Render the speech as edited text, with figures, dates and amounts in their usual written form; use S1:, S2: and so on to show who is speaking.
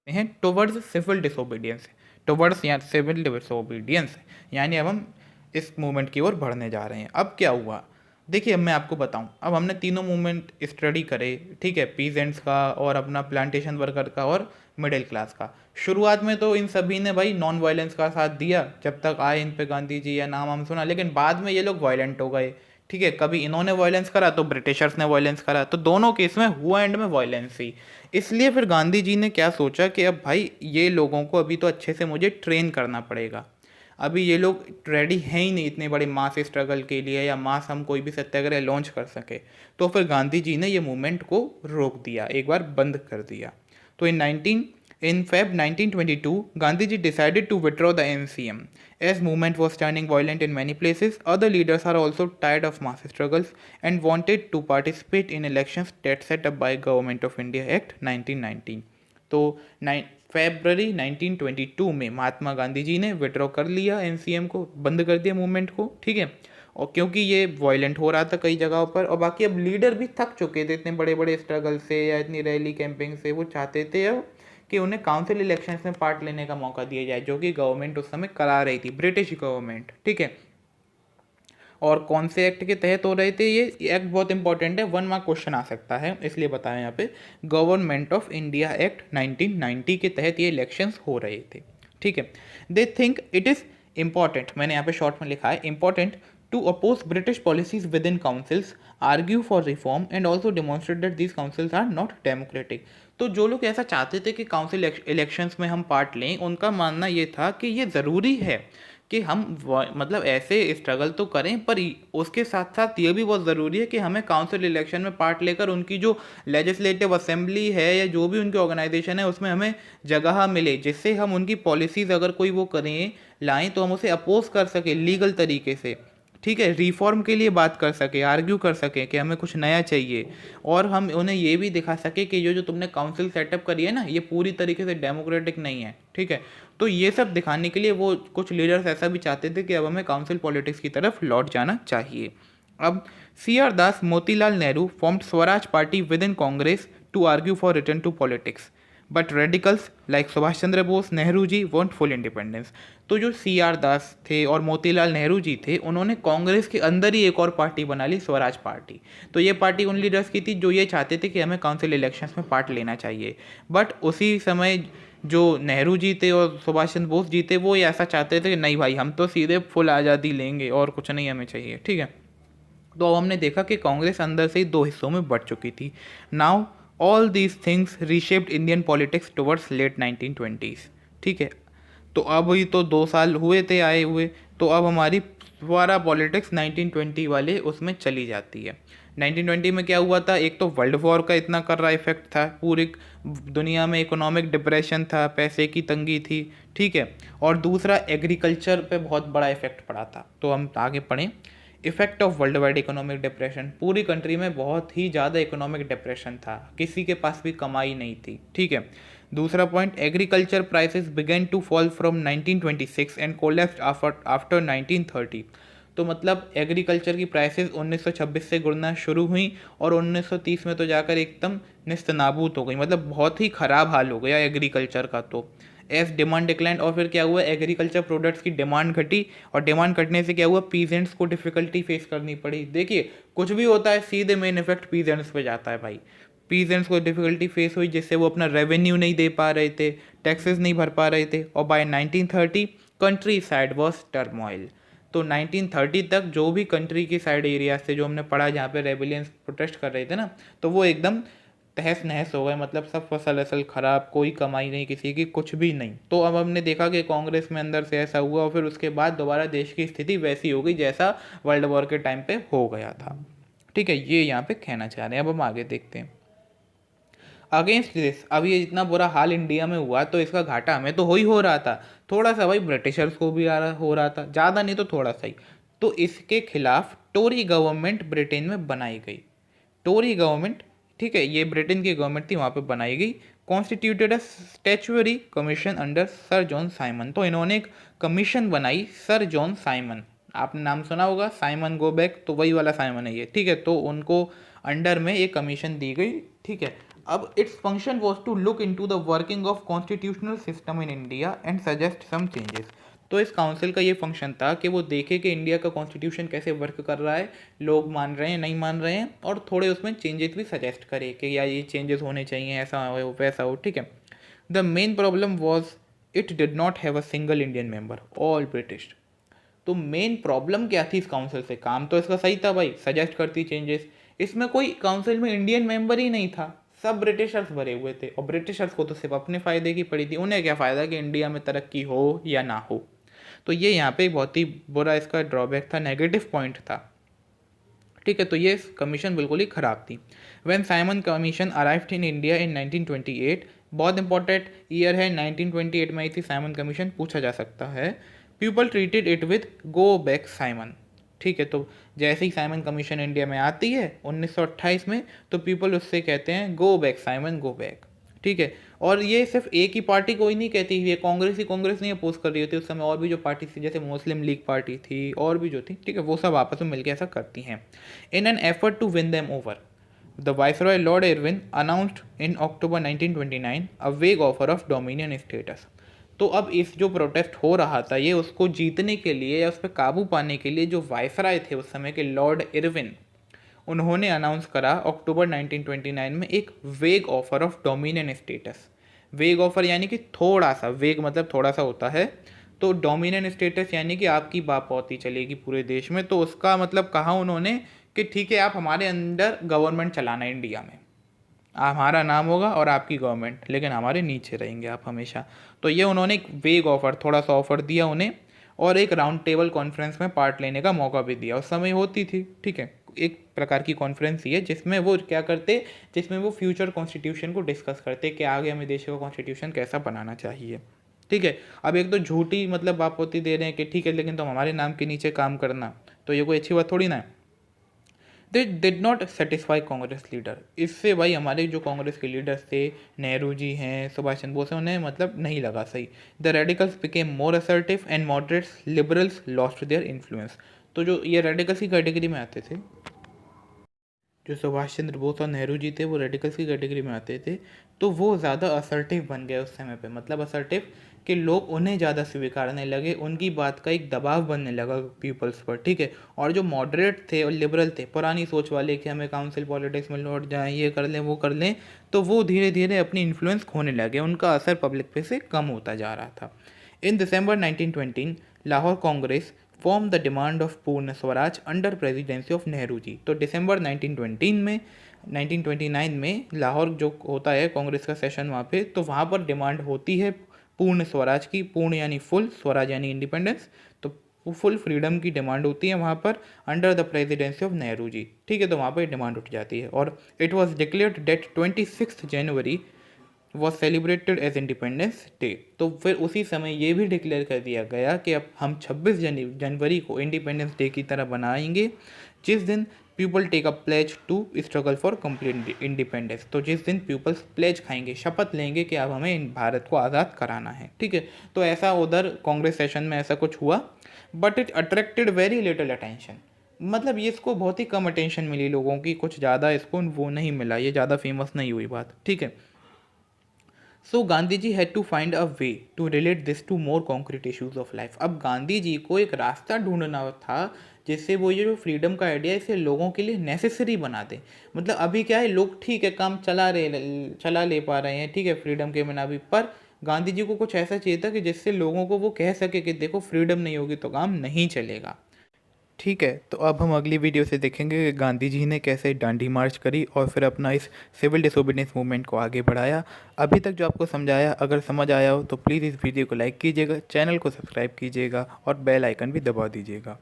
S1: हैं towards civil disobedience, towards या civil disobedience, यानी अब हम इस मूवमेंट की ओर बढ़ने जा रहे हैं। अब क्या हुआ, देखिए अब मैं आपको बताऊं, अब हमने तीनों मूवमेंट स्टडी करे, ठीक है, पीजेंट्स का और अपना प्लांटेशन वर्कर का और मिडिल क्लास का। शुरुआत में तो इन सभी ने भाई नॉन वायलेंस का साथ दिया, जब तक आए इन पे गांधी जी या नाम हम सुना, लेकिन बाद में ये लोग वायलेंट हो गए, ठीक है, कभी इन्होंने वायलेंस करा तो ब्रिटिशर्स ने वायलेंस करा, तो दोनों केस में हुआ एंड में वायलेंस ही। इसलिए फिर गांधी जी ने क्या सोचा कि अब भाई ये लोगों को अभी तो अच्छे से मुझे ट्रेन करना पड़ेगा, अभी ये लोग रेडी हैं ही नहीं इतने बड़े मास स्ट्रगल के लिए या मास हम कोई भी सत्याग्रह लॉन्च कर सके। तो फिर गांधी जी ने ये मूवमेंट को रोक दिया, एक बार बंद कर दिया। तो इन Feb 1922, Gandhiji decided to withdraw the NCM. As movement was turning violent in many places, other leaders are also tired of mass struggles and wanted to participate in elections that set up by Government of India Act 1919. तो February 1922 में महात्मा गांधी जी ने withdraw कर लिया NCM को, बंद कर दिया movement को, ठीक है। और क्योंकि ये वायलेंट हो रहा था कई जगहों पर, और बाकी अब लीडर भी थक चुके थे इतने बड़े बड़े स्ट्रगल से या इतनी रैली कैंपिंग से, वो चाहते थे अब कि उन्हें काउंसिल इलेक्शंस में पार्ट लेने का मौका दिया जाए, जो कि गवर्नमेंट उस समय करा रही थी, ब्रिटिश गवर्नमेंट, ठीक है। और कौन से एक्ट के तहत हो रहे थे ये एक्ट, बहुत इंपॉर्टेंट है, 1 मार्क क्वेश्चन आ सकता है, इसलिए बताया यहाँ पे, गवर्नमेंट ऑफ इंडिया एक्ट 1990 के तहत ये इलेक्शंस हो रहे थे, ठीक है। They think it is important, मैंने यहाँ पे शॉर्ट में लिखा है important, to oppose British policies within councils, argue for reform and also demonstrate that these councils are not democratic. तो जो लोग ऐसा चाहते थे कि काउंसिल इलेक्शंस में हम पार्ट लें, उनका मानना ये था कि ये ज़रूरी है कि हम मतलब ऐसे स्ट्रगल तो करें, पर उसके साथ साथ ये भी बहुत ज़रूरी है कि हमें काउंसिल इलेक्शन में पार्ट लेकर उनकी जो लेजिस्लेटिव असेंबली है या जो भी उनकी ऑर्गेनाइजेशन है उसमें हमें जगह मिले, जिससे हम उनकी पॉलिसीज़ अगर कोई वो करें लाएं तो हम उसे अपोज कर सकें लीगल तरीके से, ठीक है, रिफॉर्म के लिए बात कर सके, आर्ग्यू कर सके कि हमें कुछ नया चाहिए, और हम उन्हें ये भी दिखा सके कि जो जो तुमने काउंसिल सेटअप करी है ना, ये पूरी तरीके से डेमोक्रेटिक नहीं है, ठीक है। तो ये सब दिखाने के लिए वो कुछ लीडर्स ऐसा भी चाहते थे कि अब हमें काउंसिल पॉलिटिक्स की तरफ लौट जाना चाहिए। अब C.R. Das, Motilal Nehru formed Swaraj party within Congress to argue for return to politics, but radicals like Subhash Chandra Bose, Nehru ji want full independence. तो जो C.R. दास थे और मोतीलाल नेहरू जी थे, उन्होंने कांग्रेस के अंदर ही एक और पार्टी बना ली, स्वराज पार्टी। तो ये पार्टी उन लीडर्स की थी जो ये चाहते थे कि हमें काउंसिल इलेक्शंस में पार्ट लेना चाहिए, बट उसी समय जो नेहरू जी थे और सुभाष चंद्र बोस जी थे वो ये ऐसा चाहते थे कि नहीं भाई, हम तो सीधे फुल आज़ादी लेंगे और कुछ नहीं हमें चाहिए, ठीक है। तो अब हमने देखा कि कांग्रेस अंदर से ही 2 हिस्सों में बढ़ चुकी थी। Now all these things reshaped Indian politics towards late 1920s, ठीक है। तो अब ही तो 2 साल हुए थे आए हुए, तो अब हमारी दोबारा पॉलिटिक्स 1920 वाले उसमें चली जाती है। 1920 में क्या हुआ था, एक तो वर्ल्ड वॉर का इतना कर रहा इफेक्ट था, पूरी दुनिया में इकोनॉमिक डिप्रेशन था, पैसे की तंगी थी, ठीक है, और दूसरा एग्रीकल्चर पे बहुत बड़ा इफेक्ट पड़ा था। तो हम आगे पढ़ें, effect of world wide economic depression, पूरी कंट्री में बहुत ही ज़्यादा इकोनॉमिक डिप्रेशन था, किसी के पास भी कमाई नहीं थी, ठीक है। दूसरा point, agriculture prices begin to fall from 1926 and collapsed after 1930। तो मतलब एग्रीकल्चर की प्राइसेस 1926 से गिरना शुरू हुई और 1930 में तो जाकर एकदम निस्तनाबूत हो गई, मतलब बहुत ही ख़राब हाल हो गया एग्रीकल्चर का। तो एज डिमांड डिक्लाइन, और फिर क्या हुआ, एग्रीकल्चर प्रोडक्ट्स की डिमांड घटी, और डिमांड घटने से क्या हुआ, पीजेंट्स को डिफिकल्टी फेस करनी पड़ी। देखिए कुछ भी होता है सीधे मेन इफेक्ट पीजेंट्स पे जाता है भाई, पीजेंट्स को डिफिकल्टी फेस हुई जिससे वो अपना रेवेन्यू नहीं दे पा रहे थे, टैक्सेस नहीं भर पा रहे थे, और by 1930 countryside was turmoil. तो 1930 तक जो भी कंट्री की साइड एरिया से जो हमने पढ़ा जहाँ पे रेबिलियंस प्रोटेस्ट कर रहे थे ना, तो वो एकदम तहस नहस हो गए, मतलब सब फसल असल खराब, कोई कमाई नहीं किसी की, कुछ भी नहीं। तो अब हमने देखा कि कांग्रेस में अंदर से ऐसा हुआ और फिर उसके बाद दोबारा देश की स्थिति वैसी हो गई जैसा वर्ल्ड वॉर के टाइम पे हो गया था, ठीक है। ये यहाँ पे कहना चाह रहे हैं। अब हम आगे देखते हैं, अगेंस्ट दिस, अब ये इतना बुरा हाल इंडिया में हुआ तो इसका घाटा हमें तो हो रहा था, थोड़ा सा भाई ब्रिटिशर्स को भी हो रहा था, ज़्यादा नहीं तो थोड़ा सा ही। तो इसके खिलाफ टोरी गवर्नमेंट ब्रिटेन में बनाई गई, टोरी गवर्नमेंट, ठीक है, ये ब्रिटेन की गवर्नमेंट थी, वहाँ पे बनाई गई। Constituted a statutory commission under sir John Simon, तो इन्होंने एक कमीशन बनाई, सर जॉन साइमन, आपने नाम सुना होगा, साइमन गो बैक, तो वही वाला साइमन है ये, ठीक है। तो उनको अंडर में एक कमीशन दी गई, ठीक है, अब its function was to look into the working of constitutional system in India and suggest some changes. तो इस काउंसिल का ये फंक्शन था कि वो देखे कि इंडिया का कॉन्स्टिट्यूशन कैसे वर्क कर रहा है, लोग मान रहे हैं नहीं मान रहे हैं, और थोड़े उसमें चेंजेस भी सजेस्ट करे कि यार ये चेंजेस होने चाहिए, ऐसा हो वैसा हो, ठीक है। The main problem was it did not have a single Indian member, all British. तो मेन प्रॉब्लम क्या थी इस काउंसिल से? काम तो इसका सही था भाई, सजेस्ट करती चेंजेस, इसमें कोई काउंसिल में इंडियन मेंबर ही नहीं था, सब ब्रिटिशर्स भरे हुए थे, और ब्रिटिशर्स को तो सिर्फ अपने फ़ायदे की पड़ी थी, उन्हें क्या फ़ायदा कि इंडिया में तरक्की हो या ना हो। तो ये यहाँ पे बहुत ही बुरा इसका ड्रॉबैक था, नेगेटिव पॉइंट था, ठीक है। तो ये कमीशन बिल्कुल ही ख़राब थी। When Simon commission arrived in India in 1928, बहुत इंपॉर्टेंट ईयर है, 1928 में आई थी साइमन कमीशन, पूछा जा सकता है। People treated it with go back Simon, ठीक है। तो जैसे ही साइमन कमीशन इंडिया में आती है 1928 में, तो पीपल उससे कहते हैं go back Simon, go back, ठीक है। और ये सिर्फ एक ही पार्टी को ही नहीं कहती, ये कांग्रेस नहीं अपोज कर रही होती उस समय, और भी जो पार्टी थी जैसे मुस्लिम लीग पार्टी थी और भी जो थी, ठीक है, वो सब आपस में मिलकर ऐसा करती हैं। In an effort to win them over, the viceroy lord Irwin announced in October 1929 a vague offer of dominion status. तो अब इस जो प्रोटेस्ट हो रहा था, ये उसको जीतने के लिए या उस पर काबू पाने के लिए जो वाइसराय थे उस समय के लॉर्ड इरविन, उन्होंने अनाउंस करा अक्टूबर 1929 में एक वेग ऑफर ऑफ डोमिनियन स्टेटस। वेग ऑफर यानी कि थोड़ा सा, वेग मतलब थोड़ा सा होता है, तो डोमिनियन स्टेटस यानी कि आपकी बापौती चलेगी पूरे देश में। तो उसका मतलब कहा उन्होंने कि ठीक है, आप हमारे अंडर गवर्नमेंट चलाना इंडिया में, हमारा नाम होगा और आपकी गवर्नमेंट, लेकिन हमारे नीचे रहेंगे आप हमेशा। तो ये उन्होंने एक वेग ऑफर, थोड़ा सा ऑफर दिया उन्हें, और एक राउंड टेबल कॉन्फ्रेंस में पार्ट लेने का मौका भी दिया। उस समय होती थी, ठीक है, एक प्रकार की कॉन्फ्रेंस ही है जिसमें वो क्या करते, जिसमें वो फ्यूचर कॉन्स्टिट्यूशन को डिस्कस करते कि आगे हमें देश का कॉन्स्टिट्यूशन कैसा बनाना चाहिए, ठीक है। अब एक तो झूठी मतलब बापौती दे रहे हैं कि ठीक है लेकिन तुम हमारे नाम के नीचे काम करना, तो ये कोई अच्छी बात थोड़ी ना है। They did not satisfy Congress leader, इससे भाई हमारे जो कांग्रेस के लीडर्स थे, नेहरू जी हैं, सुभाष चंद्र बोस हैं, उन्हें मतलब नहीं लगा सही। The radicals became more assertive and moderates liberals lost their influence. तो जो ये रेडिकल्स की कैटेगरी में आते थे, जो सुभाष चंद्र बोस और नेहरू जी थे वो रेडिकल्स की कैटेगरी में आते थे, तो वो ज़्यादा असर्टिव बन गए उस समय पे, मतलब असर्टिव कि लोग उन्हें ज़्यादा स्वीकारने लगे, उनकी बात का एक दबाव बनने लगा पीपल्स पर, ठीक है। और जो मॉडरेट थे और लिबरल थे, पुरानी सोच वाले कि हमें काउंसिल पॉलिटिक्स में लौट जाएं, ये कर लें वो कर लें, तो वो धीरे धीरे अपनी इन्फ्लुएंस खोने लगे, उनका असर पब्लिक पे से कम होता जा रहा था। In December 1920 Lahore Congress form the demand of Purna Swaraj under presidency of Nehru ji. तो दिसंबर 1929 में लाहौर जो होता है कांग्रेस का सेशन वहाँ पे, तो वहाँ पर डिमांड होती है पूर्ण स्वराज की, पूर्ण यानी फुल, स्वराज यानी इंडिपेंडेंस, तो फुल फ्रीडम की डिमांड होती है वहाँ पर under the presidency of Nehru ji, ठीक है। तो वहाँ पर डिमांड उठ जाती है, और it was declared date 26 January was celebrated as independence day. तो फिर उसी समय ये भी डिक्लेयर कर दिया गया कि अब हम 26 जनवरी को इंडिपेंडेंस डे की तरह बनाएंगे, जिस दिन people take a pledge to struggle for complete independence. तो जिस दिन पीपल्स प्लेज खाएंगे, शपथ लेंगे कि अब हमें भारत को आज़ाद कराना है, ठीक है। तो ऐसा उधर कांग्रेस सेशन में ऐसा कुछ हुआ, but it attracted very little attention, मतलब ये इसको बहुत ही कम अटेंशन मिली लोगों की, कुछ ज़्यादा इसको वो नहीं मिला, ये ज़्यादा फेमस नहीं हुई बात, ठीक है। So Gandhi ji had to find a way to relate this to more concrete issues of life. अब गांधी जी को एक रास्ता ढूंढना था जिससे वो ये जो फ्रीडम का आइडिया है इसे लोगों के लिए नेसेसरी बना दे। मतलब अभी क्या है, लोग ठीक है काम चला ले पा रहे हैं, ठीक है, फ्रीडम के बिना भी, पर गांधी जी को कुछ ऐसा चाहिए था कि जिससे लोगों को वो कह सके कि देखो फ्रीडम नहीं होगी तो काम नहीं चलेगा, ठीक है। तो अब हम अगली वीडियो से देखेंगे कि गांधी जी ने कैसे डांडी मार्च करी और फिर अपना इस सिविल डिसोबीडियंस मूवमेंट को आगे बढ़ाया। अभी तक जो आपको समझाया, अगर समझ आया हो तो प्लीज़ इस वीडियो को लाइक कीजिएगा, चैनल को सब्सक्राइब कीजिएगा और बेल आइकन भी दबा दीजिएगा।